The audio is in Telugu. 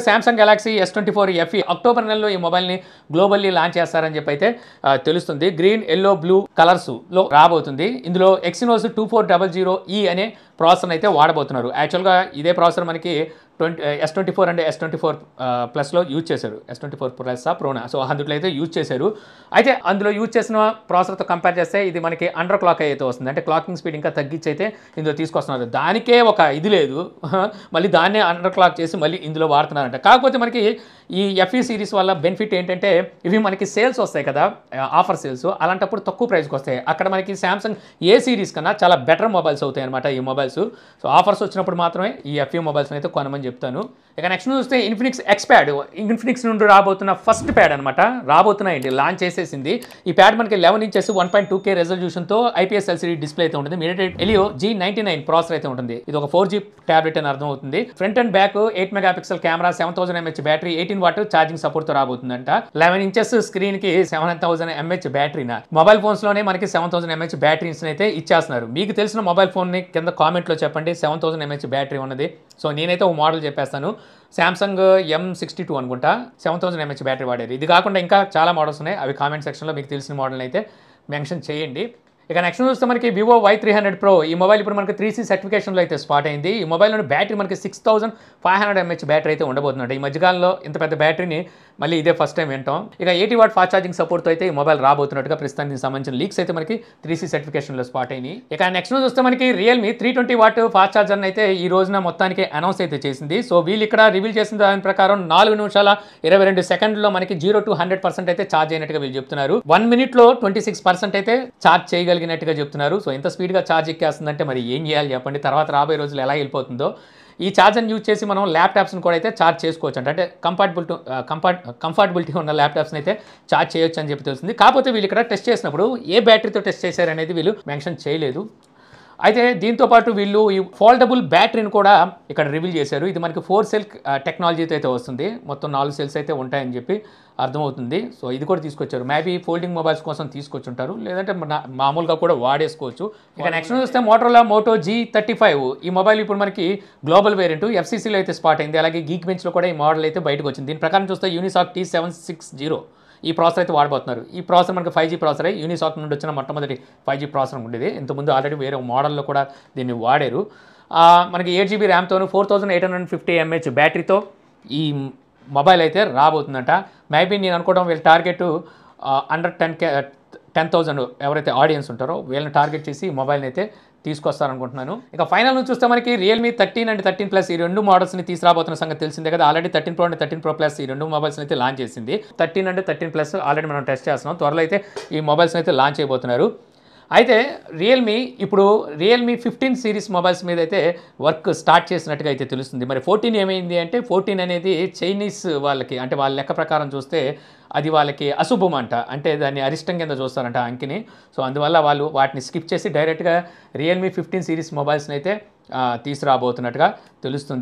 Samsung Galaxy S24 FE October నెలలో ఈ మొబైల్ని గ్లోబల్లీ లాంచ్ చేస్తారని చెప్పి అయితే తెలుస్తుంది. గ్రీన్, ఎల్లో, బ్లూ కలర్స్లో రాబోతుంది. ఇందులో Exynos 2400E అనే ప్రాసెసర్ అయితే వాడబోతున్నారు. యాక్చువల్గా ఇదే ప్రాసెసర్ మనకి S24 అండ్ S24 ప్లస్లో యూజ్ చేశారు. S24 ప్లస్ ప్రోనా, సో అందులో అయితే యూజ్ చేశారు. అయితే అందులో యూజ్ చేసిన ప్రాసెసర్తో కంపేర్ చేస్తే ఇది మనకి అండర్ క్లాక్ అయితే వస్తుంది. అంటే క్లాకింగ్ స్పీడ్ ఇంకా తగ్గించి అయితే ఇందులో తీసుకొస్తున్నారు. దానికే ఒక ఇది లేదు, మళ్ళీ దాన్నే అండర్ క్లాక్ చేసి మళ్ళీ ఇందులో వాడుతున్నారంట. కాకపోతే మనకి ఈ FE సిరీస్ వల్ల బెనిఫిట్ ఏంటంటే ఇవి మనకి సేల్స్ వస్తాయి కదా, ఆఫర్ సేల్స్, అలాంటప్పుడు తక్కువ ప్రైస్కి వస్తాయి. అక్కడ మనకి సామ్సంగ్ ఏ సిరీస్ కన్నా చాలా బెటర్ మొబైల్స్ అవుతాయి అనమాట ఈ మొబైల్స్. సో ఆఫర్స్ వచ్చినప్పుడు మాత్రమే ఈ FE మొబైల్స్ అయితే కొనమని చెప్తాను. ఇక నెక్స్ట్ చూస్తే ఇన్ఫినిక్స్ X ప్యాడ్. ఇన్ఫినిక్స్ నుండి రాబోతున్న ఫస్ట్ ప్యాడ్ అనమాట, రాబోతున్నాయండి, లాంచ్ చేసేసింది. ఈ ప్యాడ్ మనకి 11 inches 1.2K రెజల్యూషన్తో IPS LCD display అయితే ఉంటుంది. మీడియాటెక్ హెలియో G99 ప్రాసెసర్ అయితే ఉంటుంది. ఇది ఒక 4G ట్యాబ్లెట్ అని అర్థం అవుతుంది. Front and back 8 megapixel camera, 7000 mAh battery, 18 what charging సపోర్ట్తో రాబోతుందంట. 11 ఇంచెస్ స్క్రీన్ కి 7000 mAh బ్యాటరీనా. మొబైల్ ఫోన్స్ లోనే మనకి 7000 mAh బ్యాటరీస్ అయితే ఇచ్చేస్తున్నారు. మీకు తెలిసిన మొబైల్ ఫోన్ ని కింద కామెంట్లో చెప్పండి 7000 mAh బ్యాటరీ ఉన్నది. సో నేనైతే ఒక మోడల్ చెప్పేస్తాను, సామ్సంగ్ M62 అనుకుంటా 7000 mAh బ్యాటరీ వాడేది. ఇది కాకుండా ఇంకా చాలా మోడల్స్ ఉన్నాయి, అవి కామెంట్ సెక్షన్లో మీకు తెలిసిన మోడల్ అయితే మెన్షన్ చేయండి. ఇక నెక్స్ట్ చూస్తే మనకి వివో Y300 Pro. ఈ మొబైల్ ఇప్పుడు మనకి 3C సర్టిఫికేషన్లో అయితే స్పాట్ అయింది. ఈ మొబైల్లోని బ్యాటరీ మనకి 6500 mAh బ్యాటరీ అయితే ఉండబోతుందంట. ఈ మధ్యకాలంలో ఇంత పెద్ద బ్యాటరీని మళ్ళీ ఇదే ఫస్ట్ టైం వింటాం. ఇక 80 వాట్ ఫాస్ట్ ఛార్జింగ్ సపోర్ట్తో అయితే ఈ మొబైల్ రాబోతున్నట్టుగా ప్రస్తుతానికి సంబంధించిన లీక్స్ అయితే మనకి 3C సర్టిఫికేషన్లో స్పాట్ అయినాయి. ఇక నెక్స్ట్ చూస్తే మనకి రియల్మీ 320 వాట్ ఫాస్ట్ ఛార్జర్ని అయితే ఈ రోజున మొత్తానికి అనౌన్స్ అయితే చేసింది. సో వీళ్ళు ఇక్కడ రివీల్ చేసిన దాని ప్రకారం 4 నిమిషాల 22 సెకండ్లో మనకి 0 to 100% అయితే ఛార్జ్ అయినట్టుగా వీళ్ళు చెప్తున్నారు. 1 మినిట్లో 26% అయితే ఛార్జ్ చేయగలిగినట్టుగా చెప్తున్నారు. సో ఇంత స్పీడ్గా ఛార్జ్ ఎక్కేస్తుందంటే మరి ఏం చేయాలి చెప్పండి, తర్వాత రాబోయే రోజులు ఎలా వెళ్ళిపోతుందో. ఈ ఛార్జర్ని యూజ్ చేసి మనం ల్యాప్టాప్స్ని కూడా అయితే ఛార్జ్ చేసుకోవచ్చు అంటే కంఫర్టబిలిటీ ఉన్న ల్యాప్టాప్స్ని అయితే ఛార్జ్ చేయొచ్చు అని చెప్పి తెలుస్తుంది. కాకపోతే వీళ్ళు ఇక్కడ టెస్ట్ చేసినప్పుడు ఏ బ్యాటరీతో టెస్ట్ చేశారనేది వీళ్ళు మెన్షన్ చేయలేదు. అయితే దీంతోపాటు వీళ్ళు ఈ ఫోల్డబుల్ బ్యాటరీని కూడా ఇక్కడ రివీల్ చేశారు. ఇది మనకి 4 సెల్ టెక్నాలజీతో అయితే వస్తుంది. మొత్తం 4 సెల్స్ అయితే ఉంటాయని చెప్పి అర్థమవుతుంది. సో ఇది కూడా తీసుకొచ్చారు. మేబీ ఫోల్డింగ్ మొబైల్స్ కోసం తీసుకొచ్చుంటారు, లేదంటే మామూలుగా కూడా వాడేసుకోవచ్చు. ఇక నెక్స్ట్ చూస్తే మోటోరోలా మోటో G35. ఈ మొబైల్ ఇప్పుడు మనకి గ్లోబల్ వేరియంట్ FCCలో అయితే స్పాట్ అయింది. అలాగే గీక్ బెంచ్లో కూడా ఈ మోడల్ అయితే బయటకు వచ్చింది. దీని ప్రకారం చూస్తే యూనిసాక్ T760 ఈ ప్రాసెసర్ అయితే వాడబోతున్నారు. ఈ ప్రాసెసర్ మనకి 5G ప్రాసెసర్, యూనిసాక్ నుండి వచ్చిన మొట్టమొదటి 5G ప్రాసెసర్ ఉండేది. ఇంతకుముందు ఆల్రెడీ వేరే మోడల్లో కూడా దీన్ని వాడారు. మనకి 8GB ర్యామ్తోను 4850 mAh బ్యాటరీతో ఈ మొబైల్ అయితే రాబోతుందంట. మేబీ నేను అనుకోవడం వీళ్ళ టార్గెట్ అండర్ 10,000 ఎవరైతే ఆడియన్స్ ఉంటారో వీళ్ళని టార్గెట్ చేసి ఈ మొబైల్ని అయితే తీసుకొస్తారనుకుంటున్నాను. ఇక ఫైనల్ నుంచి చూస్తే మనకి రియల్మీ 13 అండ్ 13 ప్లస్ ఈ రెండు మోడల్స్ని తీసుకురాబోతున్న సంగతి తెలిసిందే కదా. Already 13 Pro and 13 Pro plus ఈ రెండు మొబైల్స్ని అయితే లాంచ్ చేసింది. 13 అండ్ 13 ప్లస్ ఆల్రెడీ మనం టెస్ట్ చేస్తున్నాం. త్వరలో అయితే ఈ మొబైల్స్ని అయితే లాంచ్ చేయబోతున్నారు. అయితే రియల్మీ ఇప్పుడు రియల్మీ 15 సిరీస్ మొబైల్స్ మీద అయితే వర్క్ స్టార్ట్ చేసినట్టుగా అయితే తెలుస్తుంది. మరి 14 ఏమైంది అంటే 14 అనేది చైనీస్ వాళ్ళకి, అంటే వాళ్ళ లెక్క ప్రకారం చూస్తే అది వాళ్ళకి అశుభం అంట, అంటే దాన్ని అరిష్టం కింద చూస్తారంట అంకిని. సో అందువల్ల వాళ్ళు వాటిని స్కిప్ చేసి డైరెక్ట్గా రియల్మీ 15 సిరీస్ మొబైల్స్ని అయితే తీసుకురాబోతున్నట్టుగా తెలుస్తుంది.